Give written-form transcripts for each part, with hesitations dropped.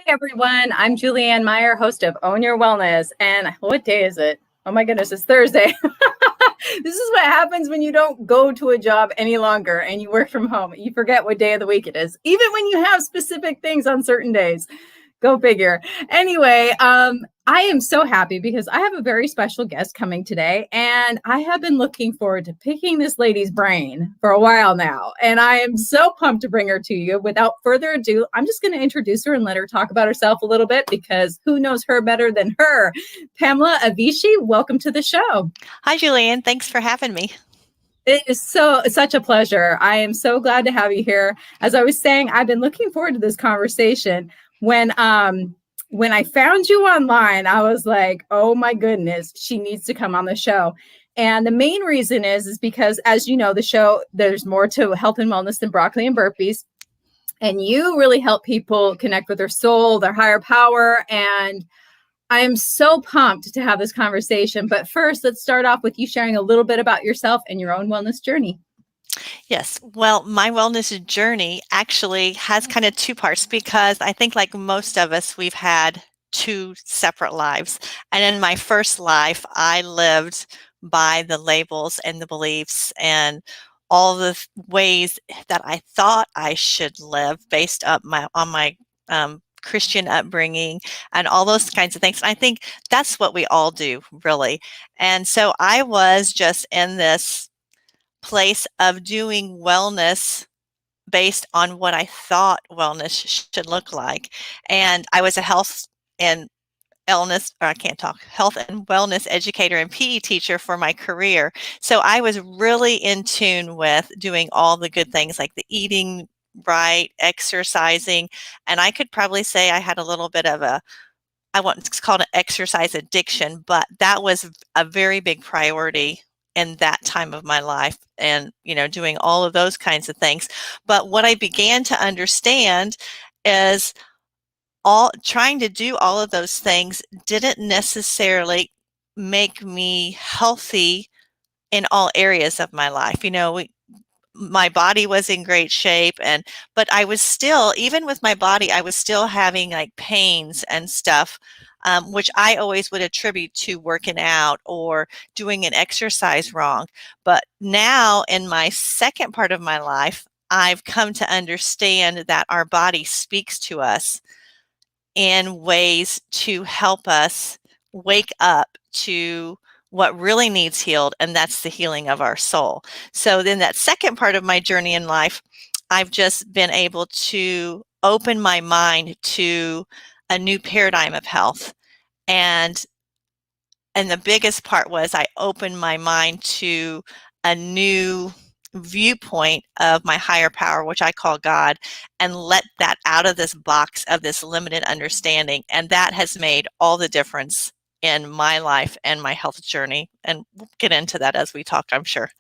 Everyone, I'm Julianne Meyer, host of Own Your Wellness. And what day is it? Oh my goodness, it's Thursday. This is what happens when you don't go to a job any longer and you work from home. You forget what day of the week it is, even when you have specific things on certain days. Go figure. Anyway, I am so happy because I have a very special guest coming today, and I have been looking forward to picking this lady's brain for a while now, and I am so pumped to bring her to you. Without further ado, I'm just going to introduce her and let her talk about herself a little bit, because who knows her better than her? Pamela Evischi, welcome to the show. Hi, Julianne. Thanks for having me. It is such a pleasure. I am so glad to have you here. As I was saying, I've been looking forward to this conversation. When I found you online, I was like, oh my goodness, she needs to come on the show. And the main reason is because, as you know, the show, there's more to health and wellness than broccoli and burpees. And you really help people connect with their soul, their higher power. And I am so pumped to have this conversation. But first, let's start off with you sharing a little bit about yourself and your own wellness journey. Yes. Well, my wellness journey actually has kind of two parts, because I think, like most of us, we've had two separate lives. And in my first life, I lived by the labels and the beliefs and all the ways that I thought I should live based on my Christian upbringing and all those kinds of things. I think that's what we all do, really. And so I was just in this place of doing wellness based on what I thought wellness should look like. And I was a health and health and wellness educator and PE teacher for my career. So I was really in tune with doing all the good things, like the eating right, exercising. And I could probably say I had a little bit of it's called an exercise addiction, but that was a very big priority in that time of my life, and, doing all of those kinds of things. But what I began to understand is trying to do all of those things didn't necessarily make me healthy in all areas of my life. My body was in great shape, but I was still, even with my body, I was still having like pains and stuff, which I always would attribute to working out or doing an exercise wrong. But now in my second part of my life, I've come to understand that our body speaks to us in ways to help us wake up to what really needs healed, and that's the healing of our soul. So then that second part of my journey in life, I've just been able to open my mind to a new paradigm of health. And the biggest part was I opened my mind to a new viewpoint of my higher power, which I call God, and let that out of this box of this limited understanding. And that has made all the difference in my life and my health journey. And we'll get into that as we talk, I'm sure.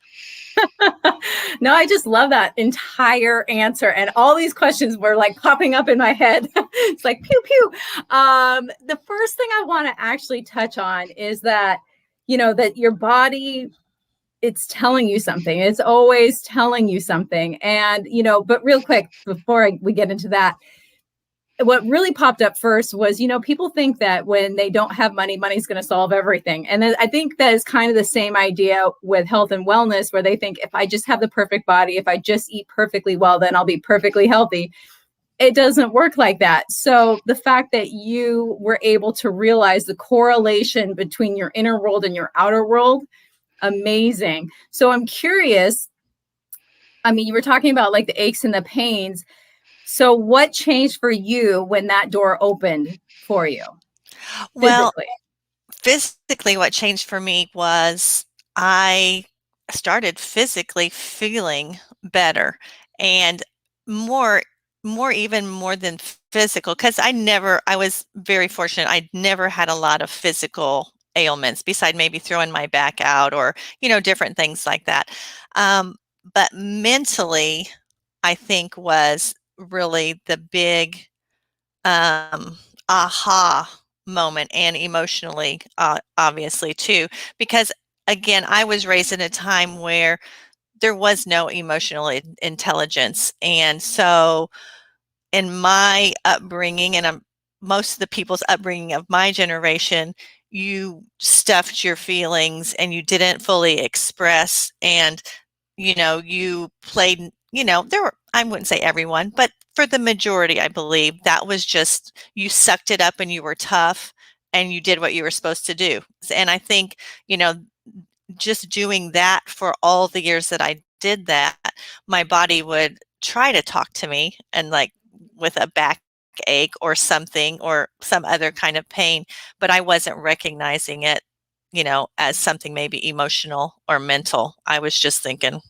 No, I just love that entire answer. And all these questions were like popping up in my head. It's like, pew, pew. The first thing I want to actually touch on is that, that your body, it's telling you something. It's always telling you something. And, but real quick, before we get into that, what really popped up first was, people think that when they don't have money, money's going to solve everything. And then I think that is kind of the same idea with health and wellness, where they think if I just have the perfect body, if I just eat perfectly well, then I'll be perfectly healthy. It doesn't work like that. So the fact that you were able to realize the correlation between your inner world and your outer world, amazing. So I'm curious. I mean, you were talking about like the aches and the pains. So what changed for you when that door opened for you? Well, physically, what changed for me was I started physically feeling better, and more even more than physical, because I was very fortunate. I never had a lot of physical ailments beside maybe throwing my back out or, different things like that. But mentally, I think was really the big aha moment, and emotionally, obviously too, because again, I was raised in a time where there was no emotional intelligence. And so in my upbringing, and most of the people's upbringing of my generation, you stuffed your feelings and you didn't fully express, and you played, there were, I wouldn't say everyone, but for the majority, I believe that was just, you sucked it up and you were tough and you did what you were supposed to do. And I think, you know, just doing that for all the years that I did that, my body would try to talk to me, and like with a backache or something or some other kind of pain, but I wasn't recognizing it, as something maybe emotional or mental. I was just thinking,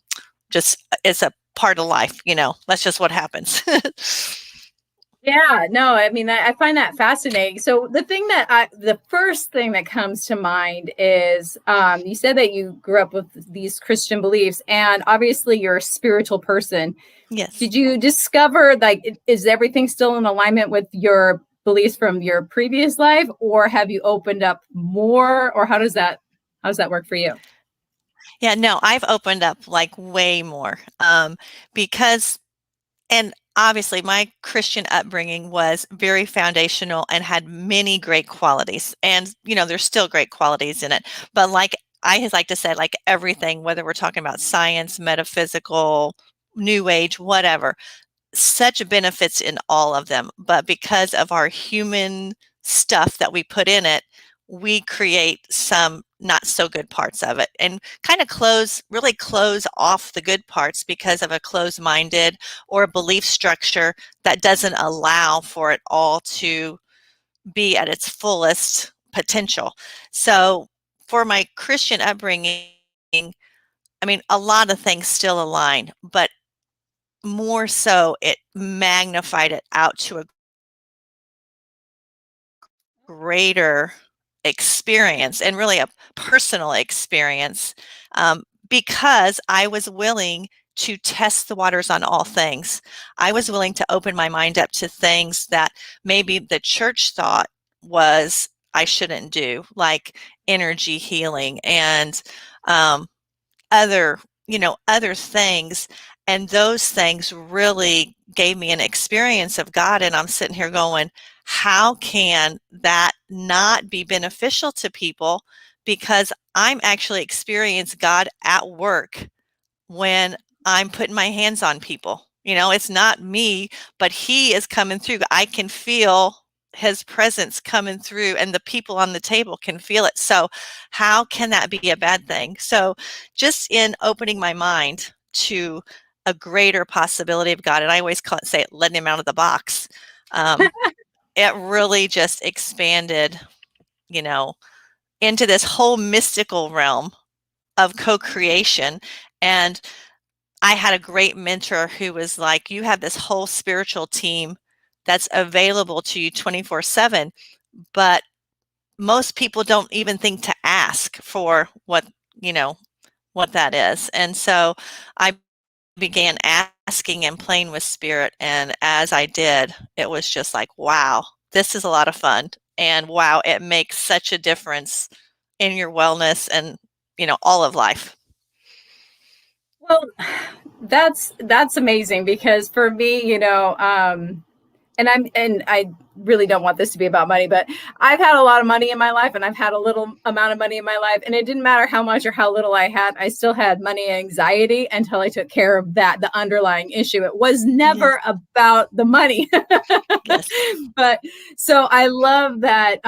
just it's a part of life, that's just what happens. Yeah, no, I mean, I find that fascinating. So the first thing that comes to mind is, you said that you grew up with these Christian beliefs, and obviously you're a spiritual person. Yes. Did you discover, like, is everything still in alignment with your beliefs from your previous life, or have you opened up more, or how does that work for you? Yeah, no, I've opened up like way more, because, and obviously my Christian upbringing was very foundational and had many great qualities. And, there's still great qualities in it. But like I like to say, like everything, whether we're talking about science, metaphysical, new age, whatever, such benefits in all of them. But because of our human stuff that we put in it, we create some not so good parts of it, and kind of really close off the good parts because of a closed minded or a belief structure that doesn't allow for it all to be at its fullest potential. So for my Christian upbringing, I mean, a lot of things still align, but more so it magnified it out to a greater experience, and really a personal experience, because I was willing to test the waters on all things. I was willing to open my mind up to things that maybe the church thought was I shouldn't do, like energy healing and other other things. And those things really gave me an experience of God, and I'm sitting here going, how can that not be beneficial to people? Because I'm actually experiencing God at work when I'm putting my hands on people. It's not me, but he is coming through. I can feel his presence coming through, and the people on the table can feel it. So how can that be a bad thing? So just in opening my mind to a greater possibility of God, and I always say it, letting him out of the box. It really just expanded, you know, into this whole mystical realm of co-creation. And I had a great mentor who was like, you have this whole spiritual team that's available to you 24/7, but most people don't even think to ask for you know, what that is. And so I began asking and playing with spirit. And as I did, it was just like, wow, this is a lot of fun. And wow, it makes such a difference in your wellness and, all of life. Well, that's amazing, because for me, and I really don't want this to be about money, but I've had a lot of money in my life, and I've had a little amount of money in my life, and it didn't matter how much or how little I had. I still had money anxiety until I took care of the underlying issue. It was Yes. never about the money. Yes. But so I love that,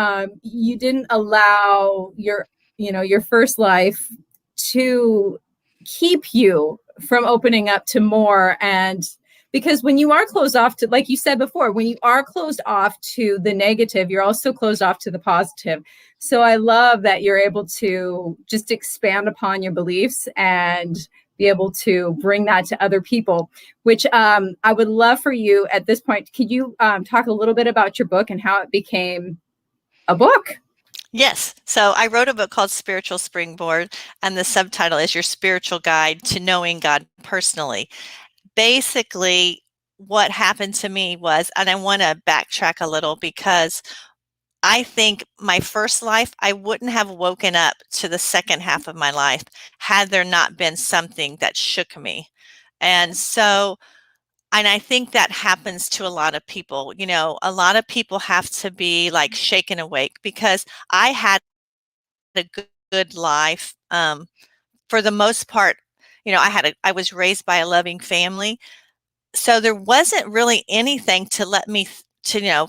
you didn't allow your first life to keep you from opening up to more. And because when you are closed off to, like you said before, when you are closed off to the negative, you're also closed off to the positive. So I love that you're able to just expand upon your beliefs and be able to bring that to other people, which, I would love for you at this point. Could you, talk a little bit about your book and how it became a book? Yes. So I wrote a book called Spiritual Springboard, and the subtitle is Your Spiritual Guide to Knowing God Personally. Basically, what happened to me was, and I want to backtrack a little because I think my first life, I wouldn't have woken up to the second half of my life had there not been something that shook me. And so And I think that happens to a lot of people. A lot of people have to be like shaken awake, because I had a good life. For the most part, I was raised by a loving family. So there wasn't really anything to let me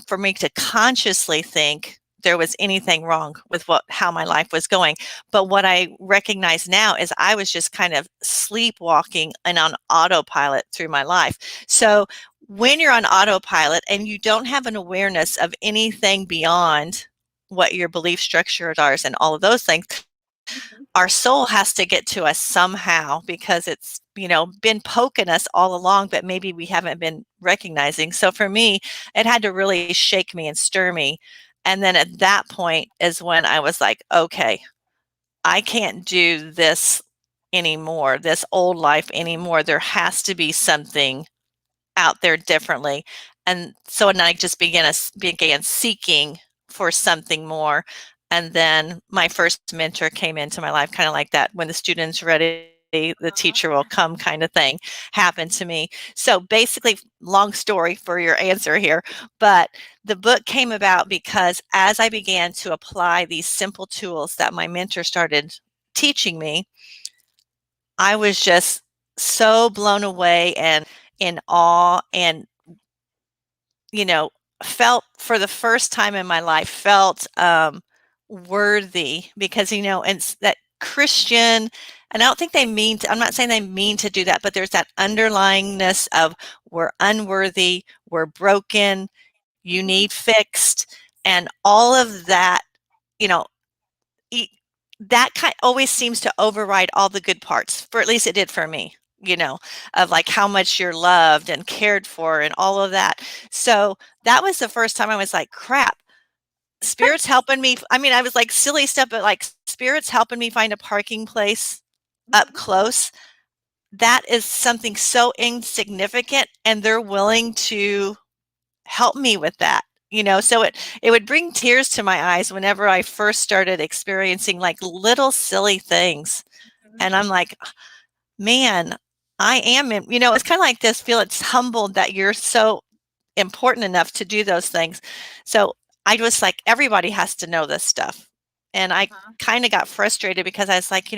for me to consciously think there was anything wrong with how my life was going. But what I recognize now is I was just kind of sleepwalking and on autopilot through my life. So when you're on autopilot and you don't have an awareness of anything beyond what your belief structures are and all of those things, Mhm. our soul has to get to us somehow, because it's been poking us all along, but maybe we haven't been recognizing. So for me, it had to really shake me and stir me. And then at that point is when I was like, okay, I can't do this anymore, this old life anymore. There has to be something out there differently. And so, and I just began seeking for something more. And then my first mentor came into my life, kind of like that, when the student's ready, the teacher will come kind of thing happened to me. So basically, long story for your answer here, but the book came about because as I began to apply these simple tools that my mentor started teaching me, I was just so blown away and in awe, and you know, felt for the first time in my life, felt worthy, because, and that Christian, and I don't think I'm not saying they mean to do that, but there's that underlyingness of we're unworthy, we're broken, you Mhm. need fixed, and all of that, you know, e- that kind always seems to override all the good parts, for at least it did for me, of like how much you're loved and cared for and all of that. So that was the first time I was like, crap, spirits helping me. I mean, I was like silly stuff, but like spirits helping me find a parking place up Mhm. close. That is something so insignificant, and they're willing to help me with that. So it would bring tears to my eyes whenever I first started experiencing like little silly things. Mhm. And I'm like, man, I am it's kind of like this feel, it's humbled that you're so important enough to do those things. So I was like, everybody has to know this stuff. And I Uh-huh. kind of got frustrated, because I was like,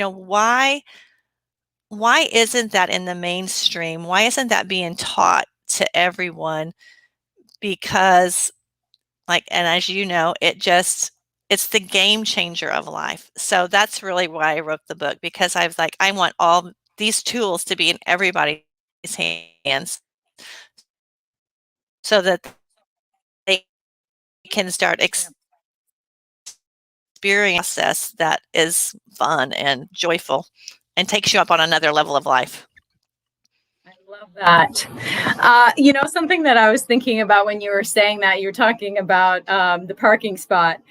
why isn't that in the mainstream? Why isn't that being taught to everyone? Because, like, and as you know, it's the game changer of life. So that's really why I wrote the book, because I was like, I want all these tools to be in everybody's hands, so that they can start Yep. experiencing a process that is fun and joyful and takes you up on another level of life. I love that. Something that I was thinking about when you were saying that, you're talking about the parking spot.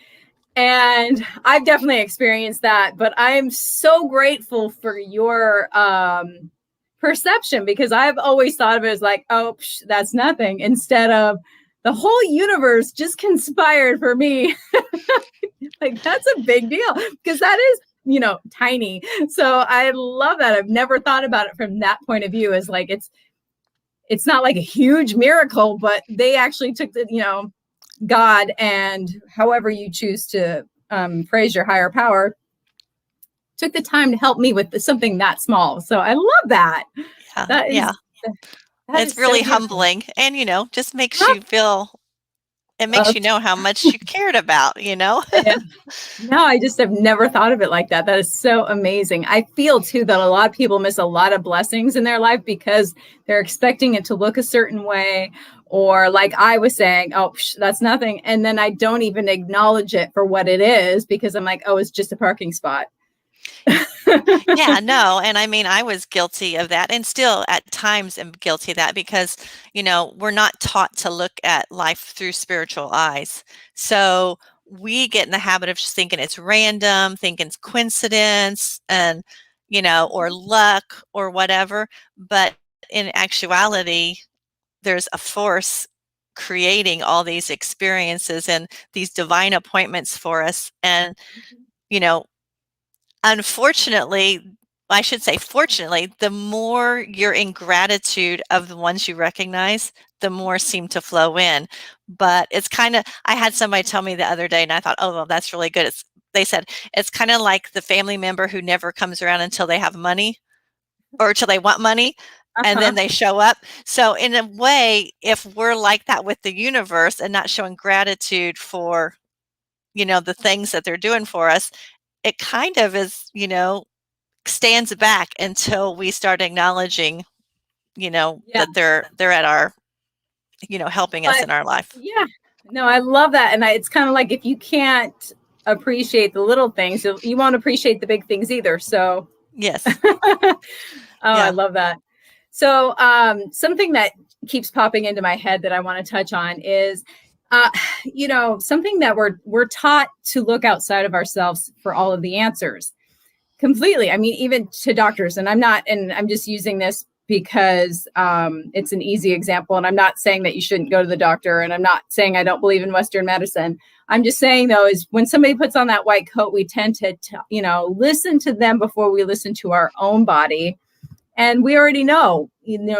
And I've definitely experienced that, but I am so grateful for your perception, because I've always thought of it as like, oh, that's nothing, instead of the whole universe just conspired for me. Like, that's a big deal, because that is, tiny. So I love that. I've never thought about it from that point of view, as like it's not like a huge miracle, but they actually took the, God, and however you choose to praise your higher power, took the time to help me with something that small. So I love that. Yeah, That yeah. is that It's is so really beautiful. humbling, and just makes you feel, it makes Uh, you know how much you cared about. yeah. No, I just have never thought of it like that. That is so amazing. I feel too that a lot of people miss a lot of blessings in their life because they're expecting it to look a certain way, or like I was saying, oh, that's nothing. And then I don't even acknowledge it for what it is, because I'm like, oh, it's just a parking spot. Yeah, no, and I mean, I was guilty of that, and still at times am guilty of that, because, we're not taught to look at life through spiritual eyes. So we get in the habit of just thinking it's random, thinking it's coincidence, and, or luck or whatever. But in actuality, there's a force creating all these experiences and these divine appointments for us. And, you know, unfortunately, I should say, fortunately, the more you're in gratitude of the ones you recognize, the more seem to flow in. But it's kind of, I had somebody tell me the other day, and I thought, oh, well, that's really good. They said, it's kind of like the family member who never comes around until they have money or until they want money, and Uh-huh. then they show up. So in a way, if we're like that with the universe and not showing gratitude for, the things that they're doing for us, it kind of is, stands back until we start acknowledging, Yeah. that they're at our, helping us But in our life. yeah, no, I love that. And it's kind of like, if you can't appreciate the little things, you won't appreciate the big things either. So, Yes. oh, I Yeah. love that. So, something that keeps popping into my head that I want to touch on is, something that we're taught to look outside of ourselves for all of the answers. Completely. I mean, even to doctors, and I'm just using this because it's an easy example. And I'm not saying that you shouldn't go to the doctor. And I'm not saying I don't believe in Western medicine. I'm just saying, though, is when somebody puts on that white coat, we tend to listen to them before we listen to our own body. And we already know,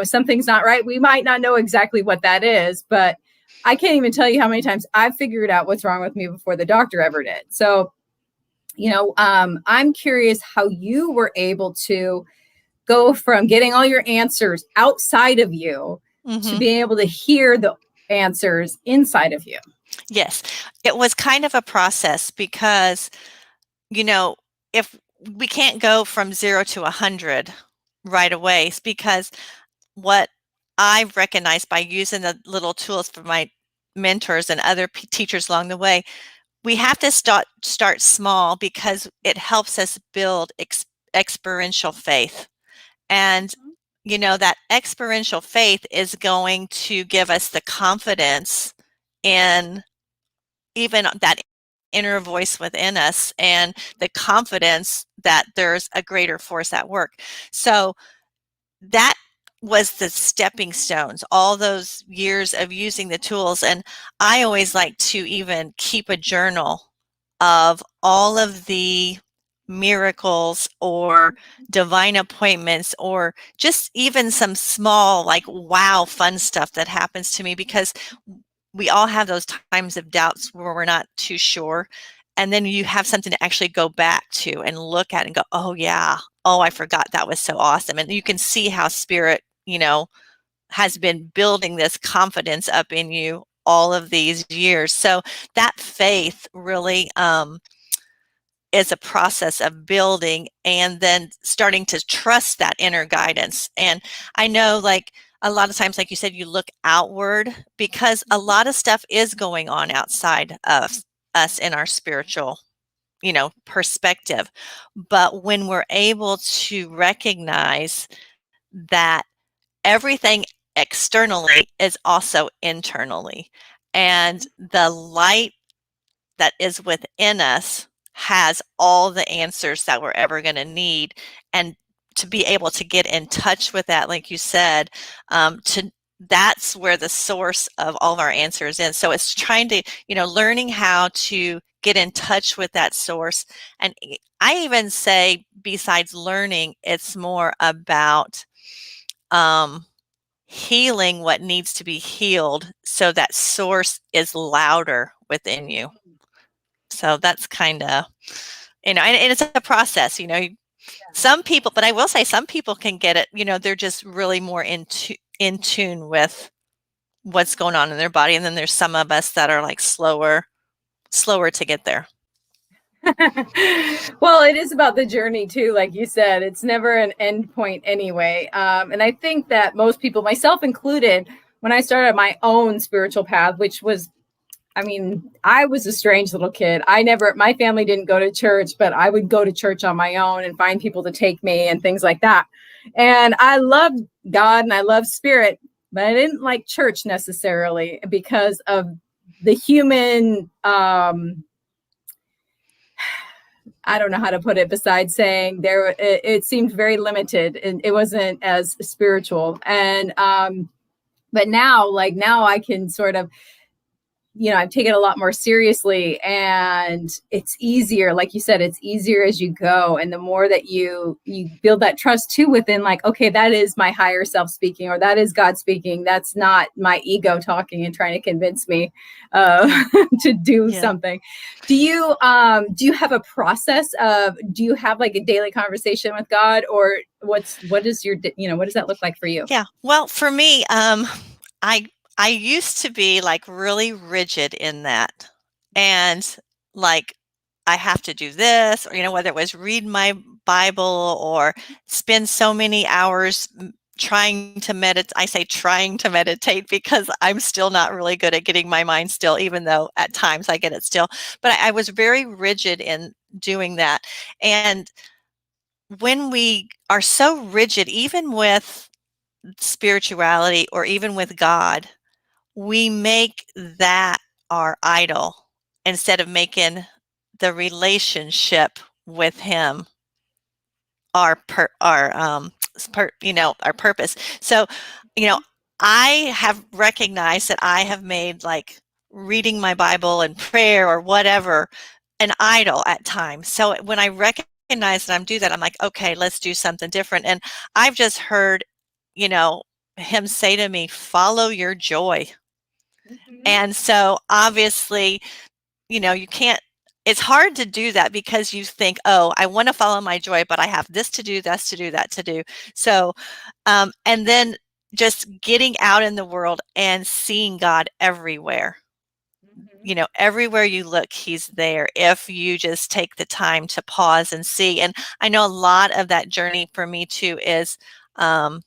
something's not right. We might not know exactly what that is, but I can't even tell you how many times I've figured out what's wrong with me before the doctor ever did. So, I'm curious how you were able to go from getting all your answers outside of you to Hmm. being able to hear the answers inside of you. Yes. It was kind of a process because, if we can't go from 0 to 100 right away, it's because what I've recognized by using the little tools for my mentors and other teachers along the way, we have to start small because it helps us build experiential faith. And that experiential faith is going to give us the confidence in even that inner voice within us, and the confidence that there's a greater force at work. So that was the stepping stones, all those years of using the tools. And I always like to even keep a journal of all of the miracles or divine appointments, or just even some small, like, wow, fun stuff that happens to me, because we all have those times of doubts where we're not too sure. And then you have something to actually go back to and look at and go, oh, yeah. Oh, I forgot, that was so awesome. And you can see how spirit, has been building this confidence up in you all of these years. So that faith really is a process of building and then starting to trust that inner guidance. And I know, like, a lot of times, like you said, you look outward because a lot of stuff is going on outside of us in our spiritual, perspective. But when we're able to recognize that everything externally is also internally, and the light that is within us has all the answers that we're ever going to need, and to be able to get in touch with that, like you said, to that's where the source of all of our answers is. So it's trying to, learning how to get in touch with that source. And I even say, besides learning, it's more about healing what needs to be healed so that source is louder within you. So that's kind of, and it's a process, some people, but I will say some people can get it, they're just really more in tune with what's going on in their body. And then there's some of us that are like slower to get there. Well, it is about the journey too. Like you said, it's never an end point anyway. And I think that most people, myself included, when I started my own spiritual path, which was, I was a strange little kid. My family didn't go to church, but I would go to church on my own and find people to take me and things like that. And I loved God and I loved spirit, but I didn't like church necessarily because of the human, I don't know how to put it besides saying it seemed very limited and it wasn't as spiritual. And, but now I can sort of I've taken a lot more seriously, and it's easier. Like you said, it's easier as you go. And the more that you build that trust too within, like, okay, that is my higher self speaking, or that is God speaking. That's not my ego talking and trying to convince me Yeah. to do Yeah. something. Do you have a process of, do you have like a daily conversation with God, or what does what does that look like for you? Yeah. Well, for me, I I used to be like really rigid in that. And like I have to do this, or whether it was read my Bible or spend so many hours trying to meditate. I say trying to meditate because I'm still not really good at getting my mind still, even though at times I get it still. But I was very rigid in doing that. And when we are so rigid, even with spirituality or even with God, we make that our idol instead of making the relationship with Him our purpose. So, you know, I have recognized that I have made like reading my Bible and prayer or whatever an idol at times. So when I recognize that I'm do that, I'm like, okay, let's do something different. And I've just heard, you know, him say to me, follow your joy. Mm-hmm. And so obviously, you can't, it's hard to do that because you think, oh, I want to follow my joy, but I have this to do, this to do, that to do. So, and then just getting out in the world and seeing God everywhere. Mm-hmm. Everywhere you look, He's there if you just take the time to pause and see. And I know a lot of that journey for me too is um,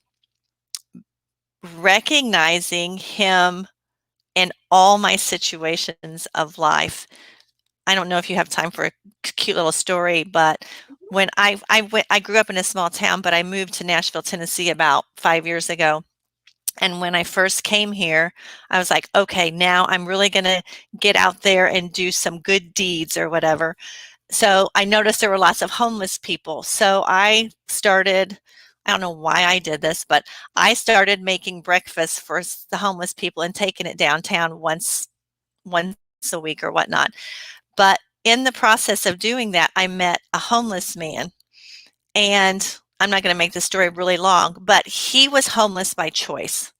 recognizing Him in all my situations of life. I don't know if you have time for a cute little story, but when I grew up in a small town, but I moved to Nashville, Tennessee about 5 years ago. And when I first came here, I was like, okay, now I'm really going to get out there and do some good deeds or whatever. So I noticed there were lots of homeless people. So I started, I don't know why I did this, but I started making breakfast for the homeless people and taking it downtown once a week or whatnot. But in the process of doing that, I met a homeless man. And I'm not going to make the story really long, but he was homeless by choice.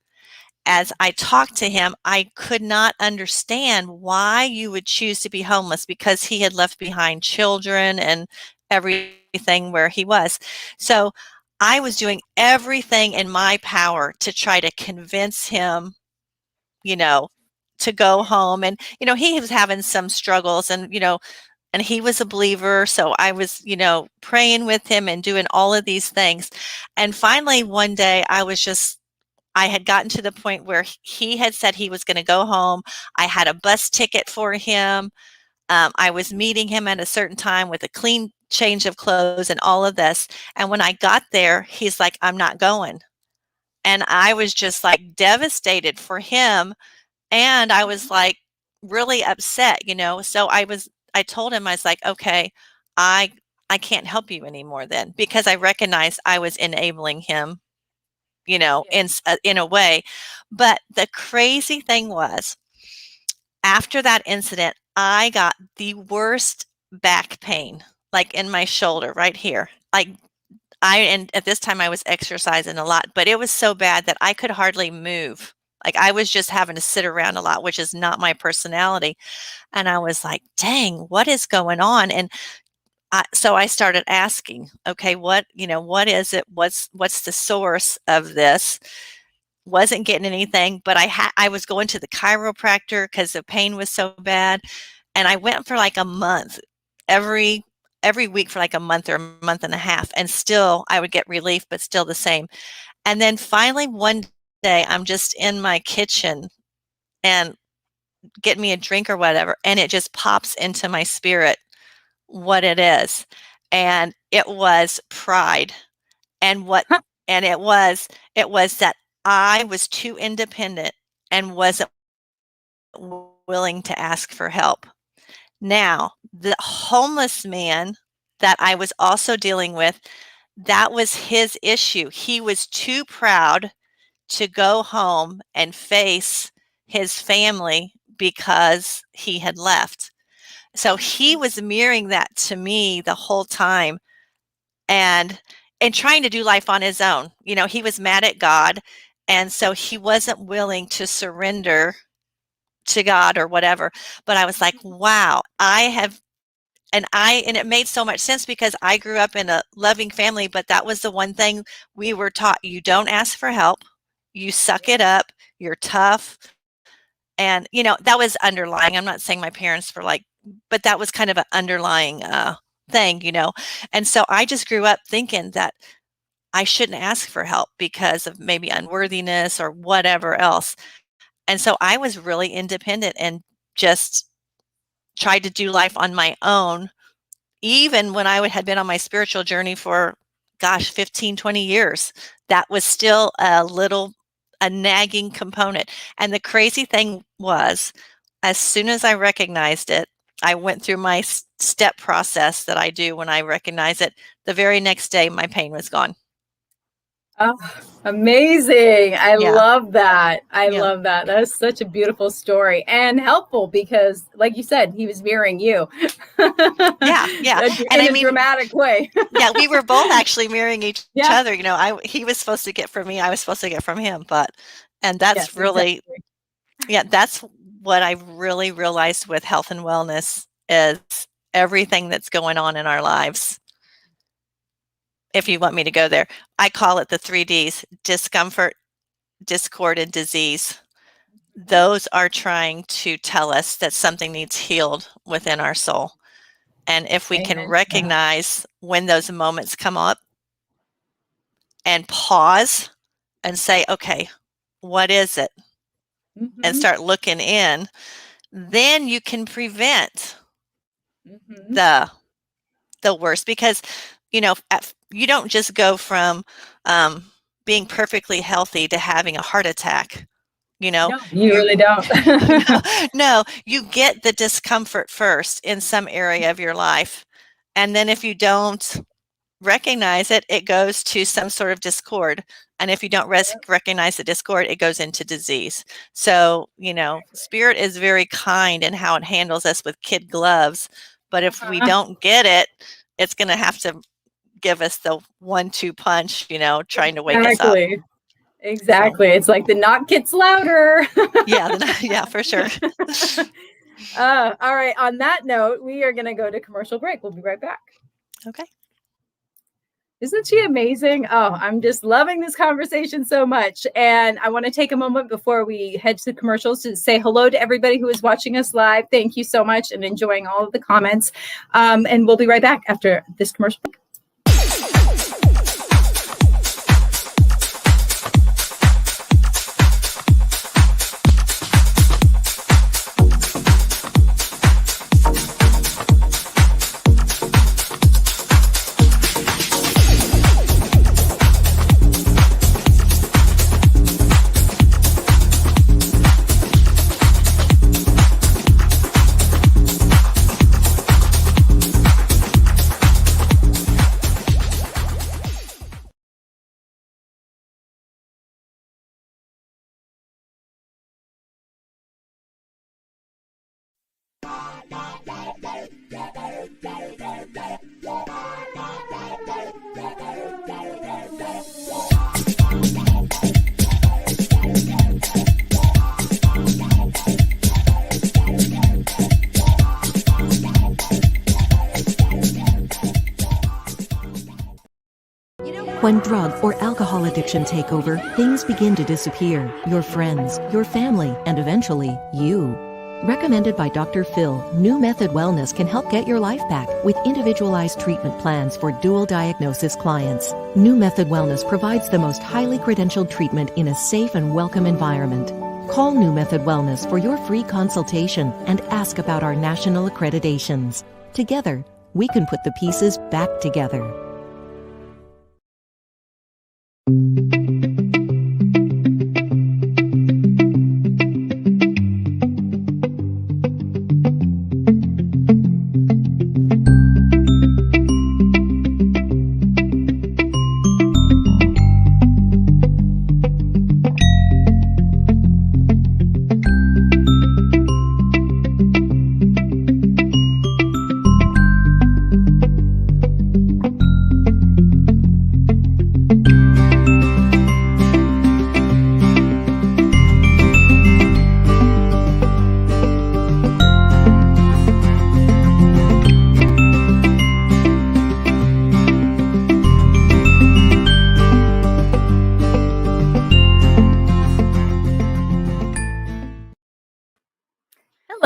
As I talked to him, I could not understand why you would choose to be homeless because he had left behind children and everything where he was. So I was doing everything in my power to try to convince him, you know, to go home. And, he was having some struggles and he was a believer. So I was, praying with him and doing all of these things. And finally, one day I had gotten to the point where he had said he was going to go home. I had a bus ticket for him. I was meeting him at a certain time with a clean change of clothes and all of this. And when I got there, he's like, I'm not going. And I was just like devastated for him. And I was like really upset. So I told him, I was like, okay, I, I can't help you anymore then because I recognized I was enabling him, Yeah. in a way. But the crazy thing was, after that incident, I got the worst back pain, like in my shoulder right here. And at this time I was exercising a lot, but it was so bad that I could hardly move. Like I was just having to sit around a lot, which is not my personality. And I was like, dang, what is going on? And so I started asking, okay, what is it? What's the source of this? Wasn't getting anything, but I was going to the chiropractor because the pain was so bad. And I went for like a month, every week for like a month or a month and a half. And still I would get relief, but still the same. And then finally one day I'm just in my kitchen and get me a drink or whatever. And it just pops into my spirit what it is. And it was pride. And what and it was that I was too independent and wasn't willing to ask for help. Now, the homeless man that I was also dealing with, that was his issue. He was too proud to go home and face his family because he had left. So he was mirroring that to me the whole time, and trying to do life on his own. He was mad at God, and so he wasn't willing to surrender to God or whatever. But I was like, wow, and it made so much sense because I grew up in a loving family, but that was the one thing we were taught. You don't ask for help. You suck it up. You're tough. And, that was underlying. I'm not saying my parents were like, but that was kind of an underlying thing. And so I just grew up thinking that I shouldn't ask for help because of maybe unworthiness or whatever else. And so I was really independent and just tried to do life on my own, even when I had been on my spiritual journey for, 15, 20 years. That was still a nagging component. And the crazy thing was, as soon as I recognized it, I went through my step process that I do when I recognize it. The very next day, my pain was gone. Oh, amazing. I Yeah. love that. I Yeah. love that. That is such a beautiful story and helpful because, like you said, he was mirroring you. Yeah. In a dramatic way. Yeah, we were both actually mirroring each Yeah. other. He was supposed to get from me, I was supposed to get from him. And that's Yes, really, exactly. that's what I really realized with health and wellness is everything that's going on in our lives. If you want me to go there, I call it the 3Ds: discomfort, discord, and disease. Those are trying to tell us that something needs healed within our soul. And if we can recognize when those moments come up and pause and say, okay, what is it? And start looking in, then you can prevent the worst. Because, you don't just go from being perfectly healthy to having a heart attack. No, you really don't. No, you get the discomfort first in some area of your life. And then if you don't recognize it, it goes to some sort of discord. And if you don't recognize the discord, it goes into disease. So, spirit is very kind in how it handles us with kid gloves. But if we don't get it, it's going to have to give us the 1-2 punch, trying to wake us up. Exactly. So. It's like the knock gets louder. Yeah, for sure. All right. On that note, we are going to go to commercial break. We'll be right back. Okay. Isn't she amazing? Oh, I'm just loving this conversation so much. And I want to take a moment before we head to the commercials to say hello to everybody who is watching us live. Thank you so much and enjoying all of the comments. And we'll be right back after this commercial break. When drug or alcohol addiction take over, things begin to disappear. Your friends, your family, and eventually, you. Recommended by Dr. Phil, New Method Wellness can help get your life back with individualized treatment plans for dual diagnosis clients. New Method Wellness provides the most highly credentialed treatment in a safe and welcome environment. Call New Method Wellness for your free consultation and ask about our national accreditations. Together, we can put the pieces back together.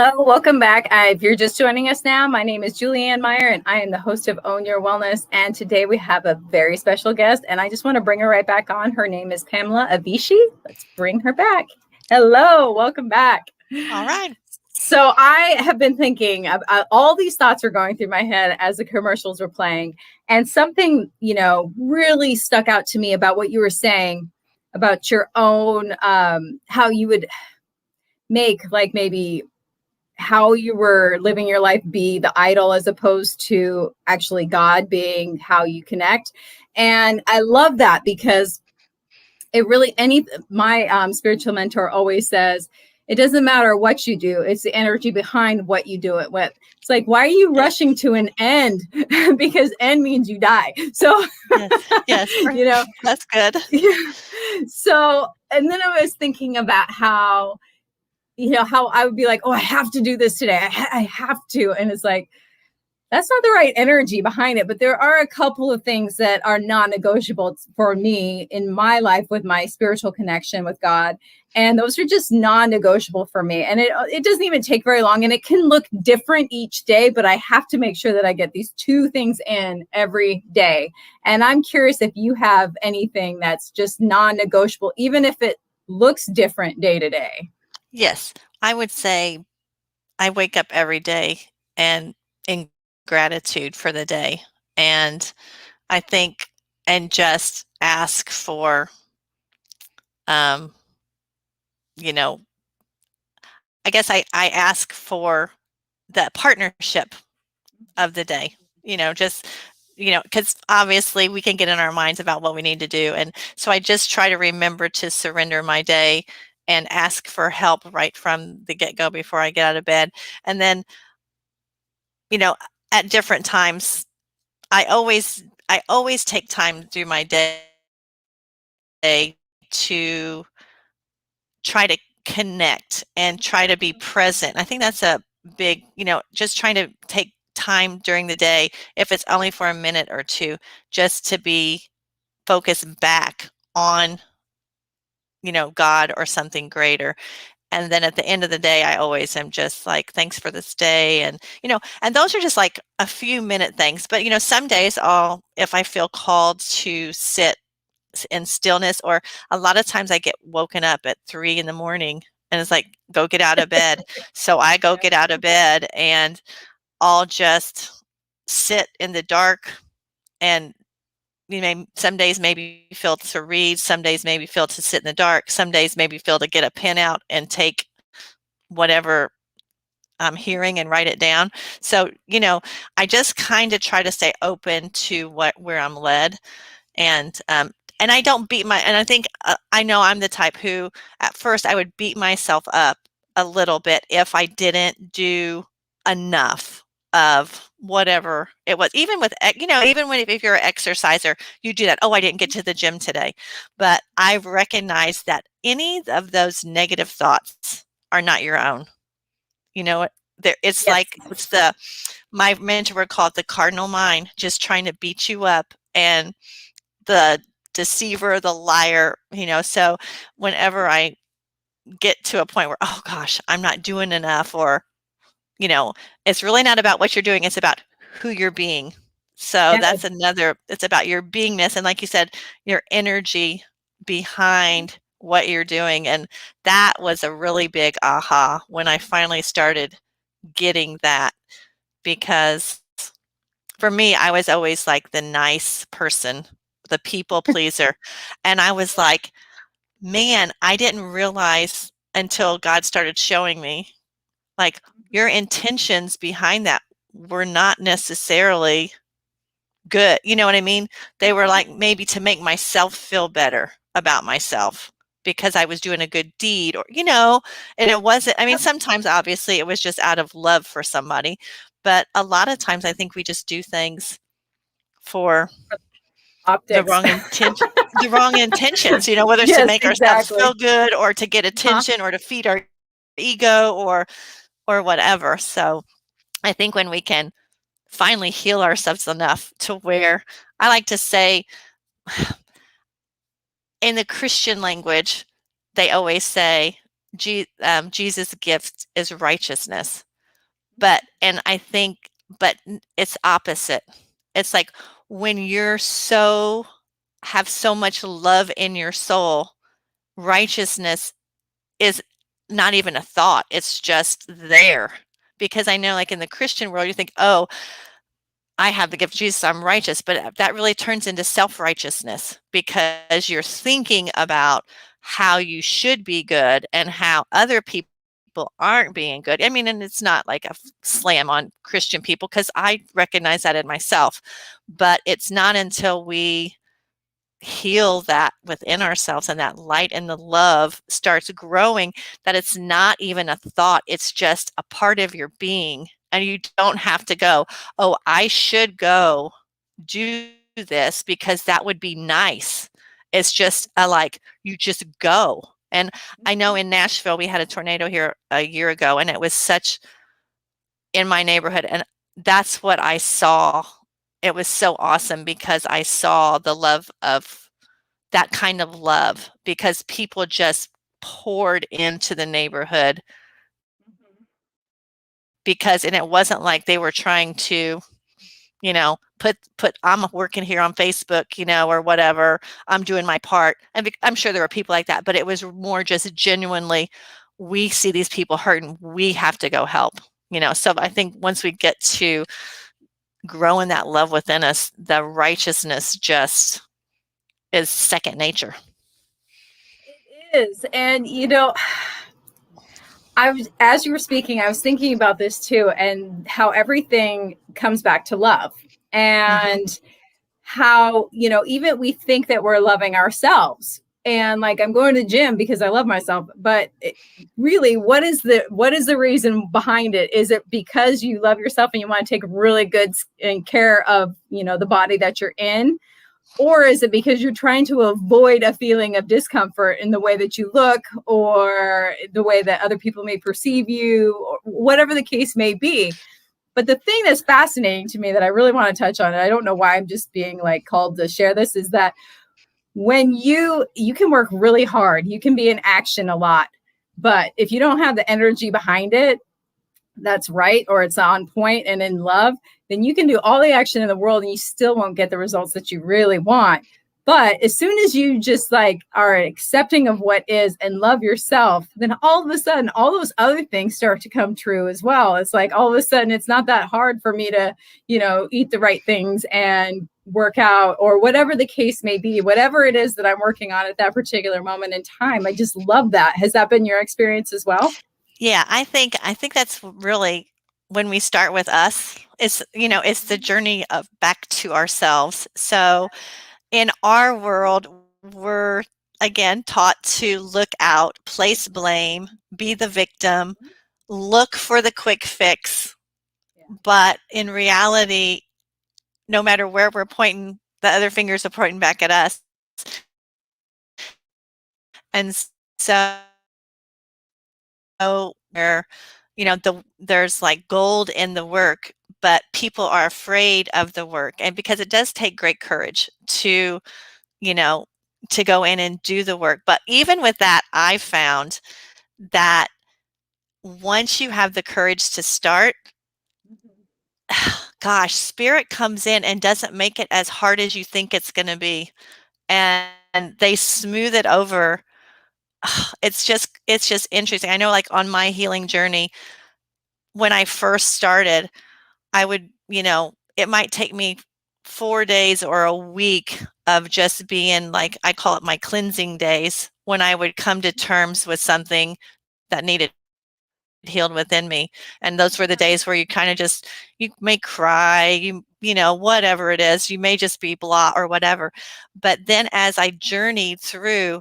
Hello, welcome back. If you're just joining us now, my name is Julianne Meyer, and I am the host of Own Your Wellness. And today we have a very special guest, and I just want to bring her right back on. Her name is Pamela Evischi. Let's bring her back. Hello, welcome back. All right. So I have been thinking, all these thoughts are going through my head as the commercials were playing, and something, really stuck out to me about what you were saying about your own, how you would make, like, maybe how you were living your life be the idol as opposed to actually God being how you connect. And I love that because it really, my spiritual mentor always says, it doesn't matter what you do. It's the energy behind what you do it with. It's like, why are you rushing to an end? Because end means you die. So, yes, that's good. Yeah. So, and then I was thinking about how I would be like, oh, I have to do this today. I have to. And it's like, that's not the right energy behind it. But there are a couple of things that are non-negotiable for me in my life with my spiritual connection with God. And those are just non-negotiable for me. And it doesn't even take very long. And it can look different each day, but I have to make sure that I get these two things in every day. And I'm curious if you have anything that's just non-negotiable, even if it looks different day to day. Yes, I would say I wake up every day and in gratitude for the day. And I think, and just ask for, I guess I ask for the partnership of the day, because obviously we can get in our minds about what we need to do. And so I just try to remember to surrender my day and ask for help right from the get-go before I get out of bed. And then, at different times, I always take time through my day to try to connect and try to be present. I think that's a big, just trying to take time during the day, if it's only for a minute or two, just to be focused back on, God or something greater. And then at the end of the day, I always am just like, thanks for this day. And, and those are just like a few minute things. But, some days if I feel called to sit in stillness, or a lot of times I get woken up at 3 a.m. and it's like, go get out of bed. So I go get out of bed and I'll just sit in the dark, and some days maybe feel to read, some days maybe feel to sit in the dark, some days maybe feel to get a pen out and take whatever I'm hearing and write it down. So, I just kind of try to stay open to where I'm led. And I don't and I think I know I'm the type who at first I would beat myself up a little bit if I didn't do enough of whatever it was. Even with, if you're an exerciser, you do that. Oh, I didn't get to the gym today. But I've recognized that any of those negative thoughts are not your own. It's Yes. like, my mentor would call it the cardinal mind, just trying to beat you up, and the deceiver, the liar, so whenever I get to a point where, oh gosh, I'm not doing enough, or, it's really not about what you're doing, it's about who you're being. So Yes. it's about your beingness. And like you said, your energy behind what you're doing. And that was a really big aha when I finally started getting that, because for me, I was always like the nice person, the people pleaser. And I was like, man, I didn't realize until God started showing me, like, your intentions behind that were not necessarily good. You know what I mean? They were like maybe to make myself feel better about myself because I was doing a good deed, or, and it wasn't, sometimes obviously it was just out of love for somebody, but a lot of times I think we just do things for Optics. the wrong intentions, whether it's to Yes, make ourselves exactly. feel good, or to get attention, or to feed our ego, or whatever. So I think when we can finally heal ourselves enough to where, I like to say, in the Christian language, they always say, Jesus' gift is righteousness. But it's opposite. It's like when you're have so much love in your soul, righteousness is not even a thought. It's just there. Because I know, like in the Christian world, you think, oh, I have the gift of Jesus, I'm righteous. But that really turns into self-righteousness because you're thinking about how you should be good and how other people aren't being good. I mean, and it's not like a slam on Christian people because I recognize that in myself. But it's not until we heal that within ourselves and that light and the love starts growing that it's not even a thought, it's just a part of your being. And you don't have to go, oh, I should go do this because that would be nice. It's just you just go. And I know in Nashville we had a tornado here a year ago, and it was such in my neighborhood, and that's what I saw. It was so awesome because I saw the love of that kind of love because people just poured into the neighborhood and it wasn't like they were trying to, put I'm working here on Facebook, or whatever, I'm doing my part. And I'm sure there were people like that, but it was more just genuinely, we see these people hurting, we have to go help, So I think once we get to growing that love within us, the righteousness just is second nature. It is. And, as you were speaking, I was thinking about this too, and how everything comes back to love. And how, even we think that we're loving ourselves. And like, I'm going to the gym because I love myself, but really, what is the reason behind it? Is it because you love yourself and you want to take really good care of, the body that you're in? Or is it because you're trying to avoid a feeling of discomfort in the way that you look or the way that other people may perceive you, or whatever the case may be? But the thing that's fascinating to me that I really want to touch on, and I don't know why I'm just being like called to share this, is that when you can work really hard, you can be in action a lot, but if you don't have the energy behind it, that's right, or it's on point and in love, then you can do all the action in the world and you still won't get the results that you really want. But as soon as you just are accepting of what is and love yourself, then all of a sudden, all those other things start to come true as well. It's like all of a sudden, it's not that hard for me to, eat the right things and work out or whatever the case may be, whatever it is that I'm working on at that particular moment in time. I just love that. Has that been your experience as well? Yeah, I think that's really when we start with us. It's it's the journey of back to ourselves. So in our world, we're again taught to look out, place blame, be the victim, look for the quick fix. But in reality, no matter where we're pointing, the other fingers are pointing back at us. And so where there's like gold in the work, but people are afraid of the work, and because it does take great courage to to go in and do the work. But even with that, I found that once you have the courage to start, gosh, spirit comes in and doesn't make it as hard as you think it's going to be, and they smooth it over. It's just interesting. I know, like on my healing journey, when I first started, I would, it might take me 4 days or a week of just being like, I call it my cleansing days, when I would come to terms with something that needed healed within me. And those were the days where you kind of just, you may cry, whatever it is, you may just be blah or whatever. But then as I journeyed through,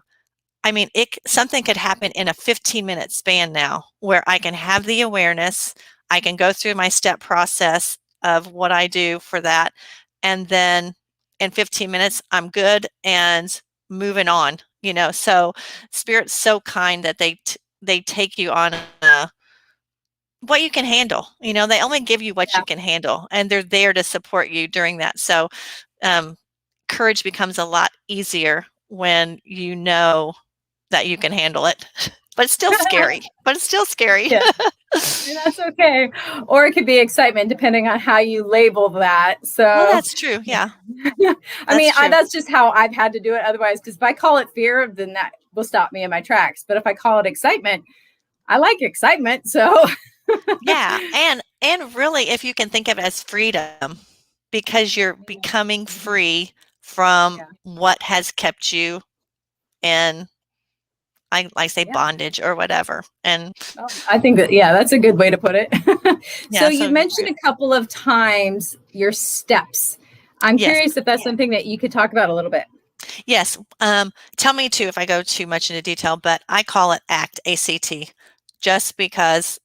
I mean, something could happen in a 15-minute span now where I can have the awareness, I can go through my step process of what I do for that, and then in 15 minutes, I'm good and moving on, So Spirit's so kind that they take you on what you can handle. They only give you what you can handle, and they're there to support you during that. So courage becomes a lot easier when you know that you can handle it. but it's still scary. Yeah. And that's okay. Or it could be excitement, depending on how you label that. So, Well, that's true. Yeah. I mean, That's true. that's just how I've had to do it. Otherwise, because if I call it fear, then that will stop me in my tracks. But if I call it excitement, I like excitement. So, Yeah. And really, if you can think of it as freedom, because you're becoming free from what has kept you in, I say bondage or whatever. And I think that, that's a good way to put it. So yeah, you mentioned a couple of times your steps. I'm Yes. curious if that's something that you could talk about a little bit. Yes. Tell me too if I go too much into detail, but I call it ACT, ACT, just because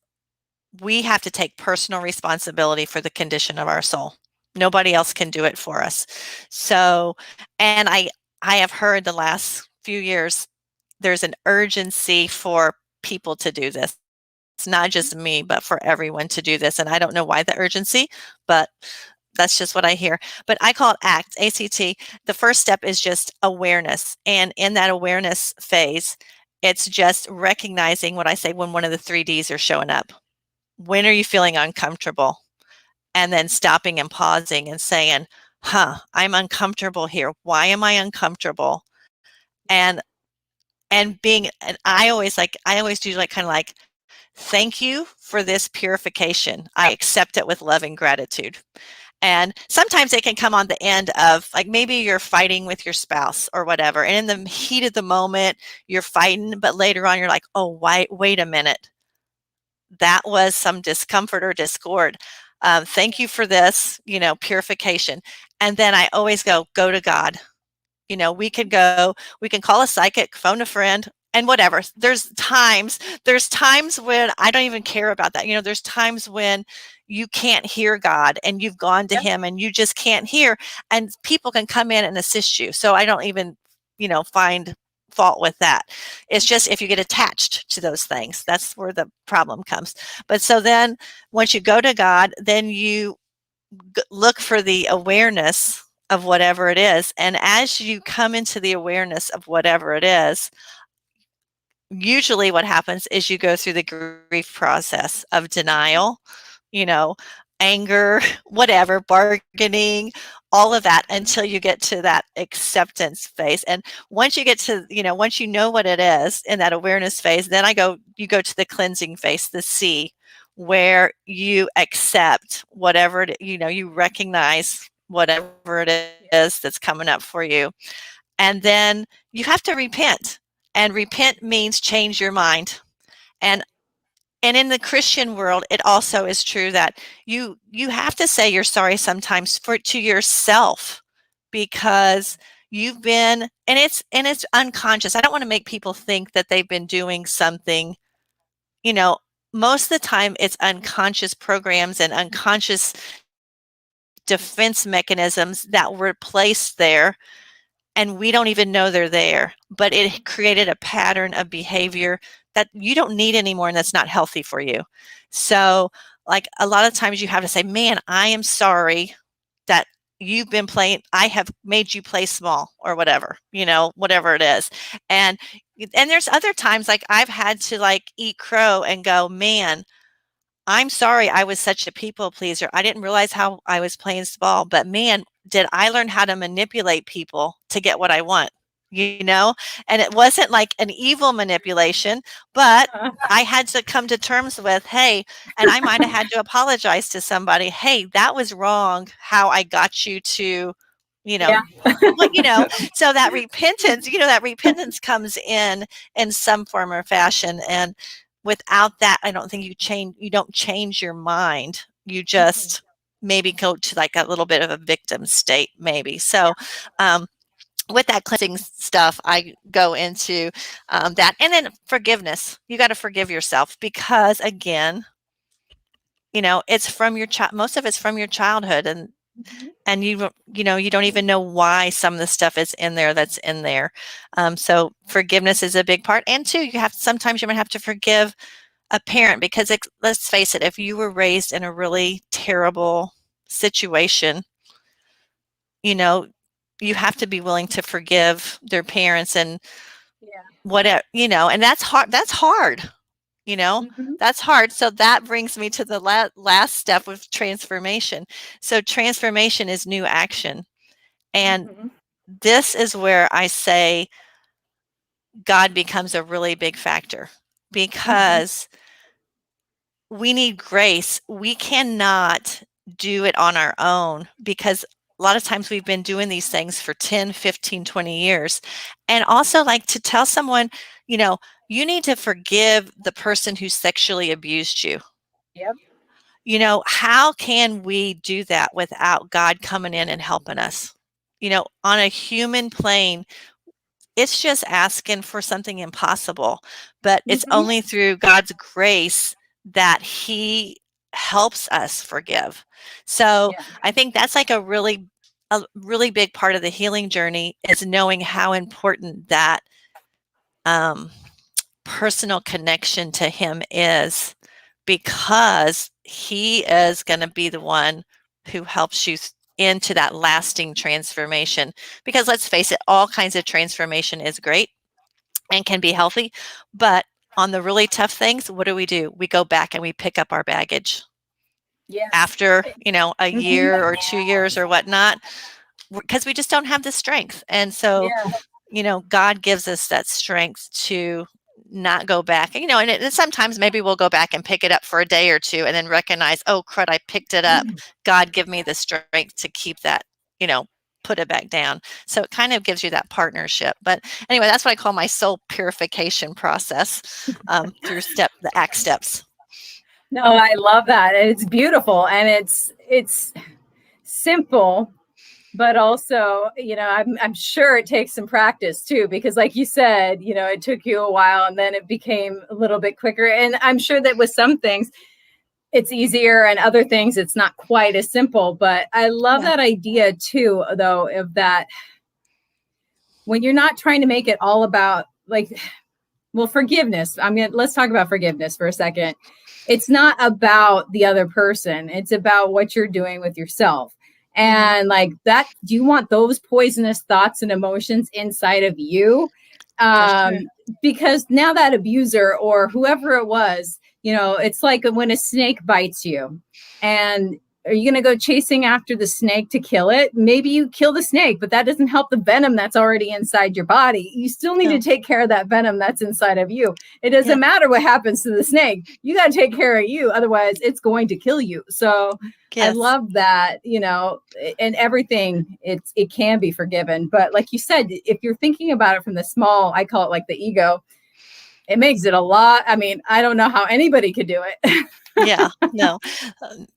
we have to take personal responsibility for the condition of our soul. Nobody else can do it for us. So, and I have heard the last few years, there's an urgency for people to do this. It's not just me, but for everyone to do this. And I don't know why the urgency, but that's just what I hear. But I call it ACT, ACT. The first step is just awareness. And in that awareness phase, it's just recognizing what I say when one of the 3Ds are showing up. When are you feeling uncomfortable? And then stopping and pausing and saying, I'm uncomfortable here. Why am I uncomfortable? And being, and I always do like kind of like, thank you for this purification. I accept it with love and gratitude. And sometimes it can come on the end of like maybe you're fighting with your spouse or whatever. And in the heat of the moment, you're fighting, but later on you're like, oh, wait a minute. That was some discomfort or discord. Thank you for this, purification. And then I always go to God. We can call a psychic, phone a friend, and whatever. There's times when I don't even care about that. There's times when you can't hear God and you've gone to him and you just can't hear, and people can come in and assist you. So I don't even, find fault with that. It's just if you get attached to those things, that's where the problem comes. But so then once you go to God, then you look for the awareness of whatever it is. And as you come into the awareness of whatever it is, usually what happens is you go through the grief process of denial, anger, whatever, bargaining, all of that until you get to that acceptance phase. And once you get to, once you know what it is in that awareness phase, then you go to the cleansing phase, the C, where you accept whatever you recognize whatever it is that's coming up for you. And then you have to repent. And repent means change your mind. And in the Christian world, it also is true that you have to say you're sorry sometimes to yourself, because you've been, and it's unconscious. I don't want to make people think that they've been doing something, most of the time it's unconscious programs and unconscious defense mechanisms that were placed there, and we don't even know they're there, but it created a pattern of behavior that you don't need anymore, and that's not healthy for you. So like a lot of times you have to say, man, I am sorry that you've been playing, I have made you play small or whatever, whatever it is. And there's other times like I've had to like eat crow and go, man, I'm sorry I was such a people pleaser. I didn't realize how I was playing small, but man, did I learn how to manipulate people to get what I want, And it wasn't like an evil manipulation, but I had to come to terms with, hey, and I might have had to apologize to somebody. Hey, that was wrong how I got you to, so that repentance comes in some form or fashion. And without that, I don't think you don't change your mind. You just maybe go to like a little bit of a victim state, maybe. So, with that cleansing stuff, I go into that. And then forgiveness. You got to forgive yourself because, again, it's from your child. Most of it's from your childhood. And you don't even know why some of the stuff is in there that's in there. So forgiveness is a big part. And two, sometimes you might have to forgive a parent because let's face it, if you were raised in a really terrible situation, you have to be willing to forgive their parents. And and that's hard. That's hard. Mhm. That's hard. So that brings me to the last step with transformation. So transformation is new action. And Mhm. this is where I say God becomes a really big factor, Mhm. because we need grace. We cannot do it on our own, because a lot of times we've been doing these things for 10, 15, 20 years. And also, like, to tell someone, you need to forgive the person who sexually abused you. Yep. How can we do that without God coming in and helping us? On a human plane, it's just asking for something impossible, but it's Mhm. only through God's grace that He helps us forgive. So Yeah. I think that's like a really big part of the healing journey, is knowing how important that um, personal connection to Him is, because He is going to be the one who helps you into that lasting transformation. Because let's face it, all kinds of transformation is great and can be healthy, but on the really tough things, what do? We go back and we pick up our baggage Yes. after, a Mhm. year or 2 years or whatnot, because we just don't have the strength. And so, Yeah. God gives us that strength to not go back. And sometimes maybe we'll go back and pick it up for a day or two and then recognize, oh, crud, I picked it up. God, give me the strength to keep that, put it back down. So it kind of gives you that partnership. But anyway, that's what I call my soul purification process, through the ACT steps. No, I love that. It's beautiful, and it's simple, but also, I'm sure it takes some practice too, because like you said, it took you a while and then it became a little bit quicker. And I'm sure that with some things it's easier and other things it's not quite as simple. But I love Yeah, that idea too, though, of that when you're not trying to make it all about, like, well, forgiveness. Let's talk about forgiveness for a second. It's not about the other person. It's about what you're doing with yourself. hmm, And like that, do you want those poisonous thoughts and emotions inside of you? for sure. Because now that abuser or whoever it was, it's like when a snake bites you, and are you going to go chasing after the snake to kill it? Maybe you kill the snake, but that doesn't help the venom that's already inside your body. You still need to No. take care of that venom that's inside of you. It doesn't Yep. matter what happens to the snake. You got to take care of you. Otherwise, it's going to kill you. So I Yes. love that, and everything, it can be forgiven. But like you said, if you're thinking about it from the small, I call it like the ego, it makes it a lot. I mean, I don't know how anybody could do it. Yeah. No,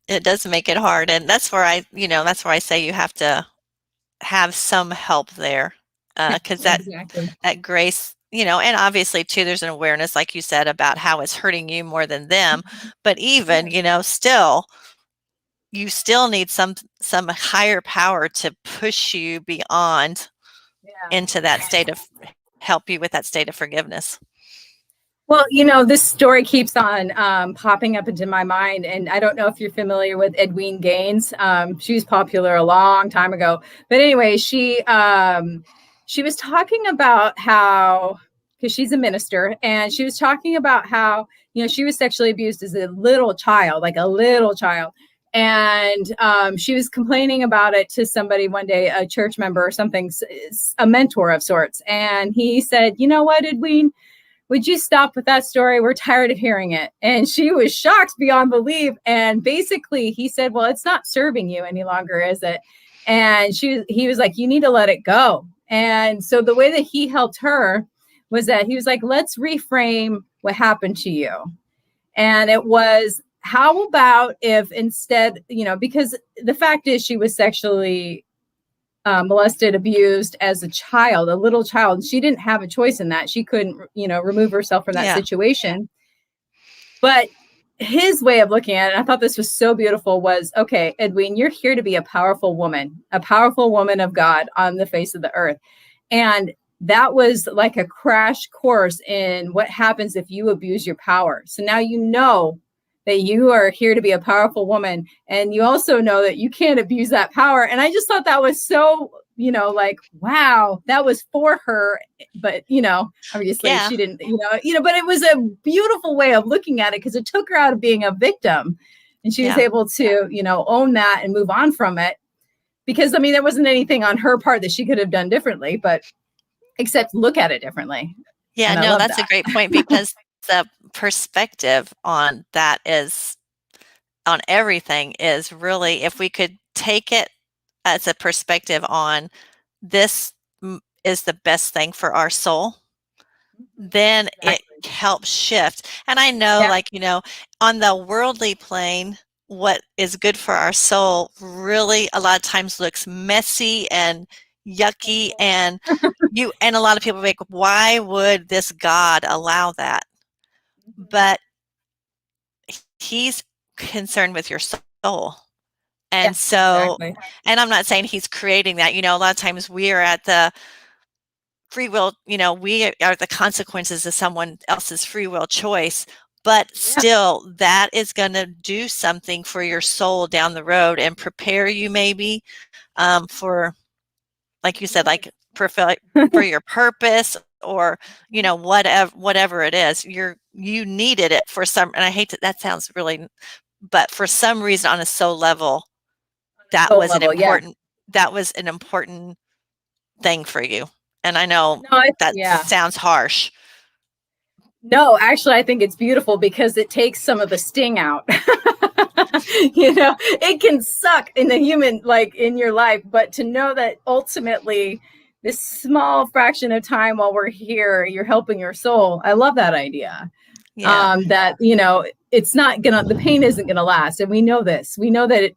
it does make it hard. And that's where I say you have to have some help there. Because Exactly. that grace, and obviously too, there's an awareness, like you said, about how it's hurting you more than them. But even, Yeah. still, you still need some higher power to push you beyond Yeah. into that state of help you with that state of forgiveness. Well, this story keeps on popping up into my mind. And I don't know if you're familiar with Edwene Gaines. She was popular a long time ago. But anyway, she was talking about how, because she's a minister, and she was talking about how, she was sexually abused as a little child, like a little child. And she was complaining about it to somebody one day, a church member or something, a mentor of sorts. And he said, you know what, Edwene? Would you stop with that story? We're tired of hearing it. And she was shocked beyond belief. And basically he said, well, it's not serving you any longer, is it? And he was like, you need to let it go. And so the way that he helped her was that he was like, let's reframe what happened to you. And it was, how about if instead, because the fact is she was sexually molested, abused as a child, a little child. She didn't have a choice in that. She couldn't, remove herself from that Yeah. situation. But his way of looking at it, I thought this was so beautiful, was, okay, Edwene, you're here to be a powerful woman of God on the face of the earth. And that was like a crash course in what happens if you abuse your power. So now you know that you are here to be a powerful woman, and you also know that you can't abuse that power. And I just thought that was so like, wow, that was for her. But, obviously Yeah. she didn't, but it was a beautiful way of looking at it because it took her out of being a victim. And she was Yeah. able to, own that and move on from it. Because, there wasn't anything on her part that she could have done differently, but except look at it differently. Yeah, And I no, love that's a that. great point because the perspective on that is on everything is really, if we could take it as a perspective on this is the best thing for our soul, then it helps shift. And I know, Yeah. like, on the worldly plane, what is good for our soul really a lot of times looks messy and yucky, and a lot of people make, why would this God allow that? But he's concerned with your soul. And Yes, so, exactly. and I'm not saying he's creating that, a lot of times we are at the free will, we are the consequences of someone else's free will choice, but still that is going to do something for your soul down the road and prepare you maybe for, like you said, like for your purpose, or whatever it is, you needed it for some, and I hate that sounds really, but for some reason on a soul level, that was an important thing for you. And I know that sounds harsh. No, actually, I think it's beautiful because it takes some of the sting out. It can suck in the human, like in your life, but to know that ultimately this small fraction of time while we're here, you're helping your soul. I love that idea. Yeah. That, it's not the pain isn't gonna last. And we know this. We know that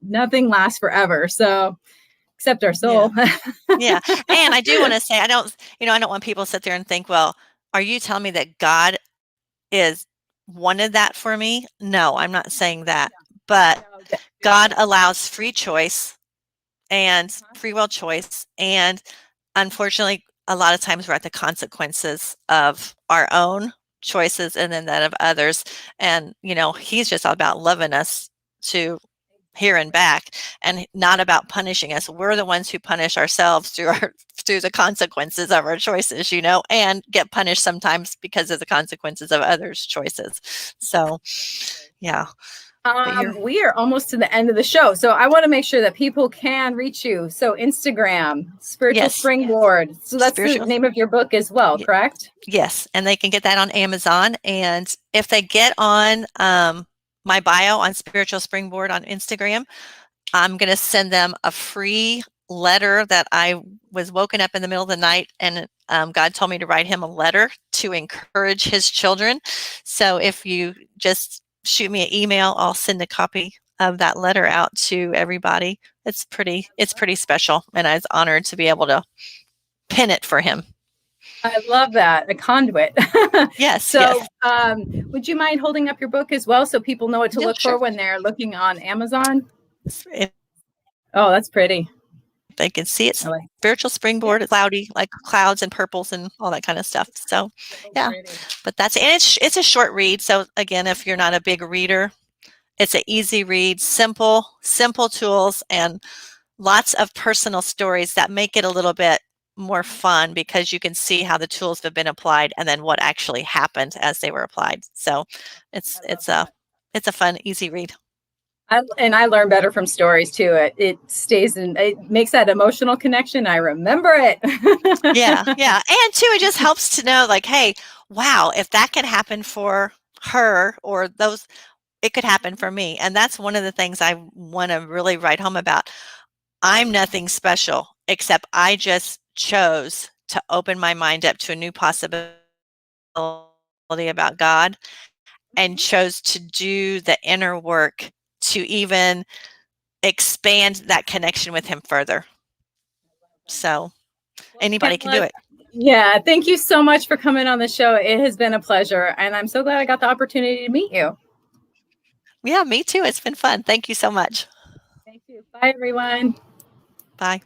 nothing lasts forever. So except our soul. Yeah. And I do want to say, I don't want people to sit there and think, well, are you telling me that God wanted that for me? No, I'm not saying that. But God allows free choice and free will choice. And unfortunately, a lot of times we're at the consequences of our own choices and then that of others. And, he's just all about loving us to here and back, and not about punishing us. We're the ones who punish ourselves through the consequences of our choices, and get punished sometimes because of the consequences of others' choices. So, yeah. We are almost to the end of the show, so I want to make sure that people can reach you. So Instagram, Spiritual Springboard. So that's the name of your book as well, correct? Yes, and they can get that on Amazon. And if they get on my bio on Spiritual Springboard on Instagram, I'm going to send them a free letter that I was woken up in the middle of the night, and God told me to write him a letter to encourage his children. So if you just shoot me an email, I'll send a copy of that letter out to everybody. It's pretty special, and I was honored to be able to pen it for him. I love that. A conduit. Yes. So would you mind holding up your book as well so people know what to look for when they're looking on Amazon? Oh, that's pretty. They can see it. Spiritual Springboard. It's cloudy, like clouds and purples and all that kind of stuff. So, yeah. But that's it. And it's a short read. So again, if you're not a big reader, it's an easy read, simple tools, and lots of personal stories that make it a little bit more fun because you can see how the tools have been applied and then what actually happened as they were applied. So it's a fun, easy read. I learn better from stories too. It makes that emotional connection. I remember it. Yeah. And too, it just helps to know, like, hey, wow, if that can happen for her or those, it could happen for me. And that's one of the things I want to really write home about. I'm nothing special, except I just chose to open my mind up to a new possibility about God and chose to do the inner work to even expand that connection with him further. So anybody can do it. Yeah. Thank you so much for coming on the show. It has been a pleasure. And I'm so glad I got the opportunity to meet you. Yeah, me too. It's been fun. Thank you so much. Thank you. Bye, everyone. Bye.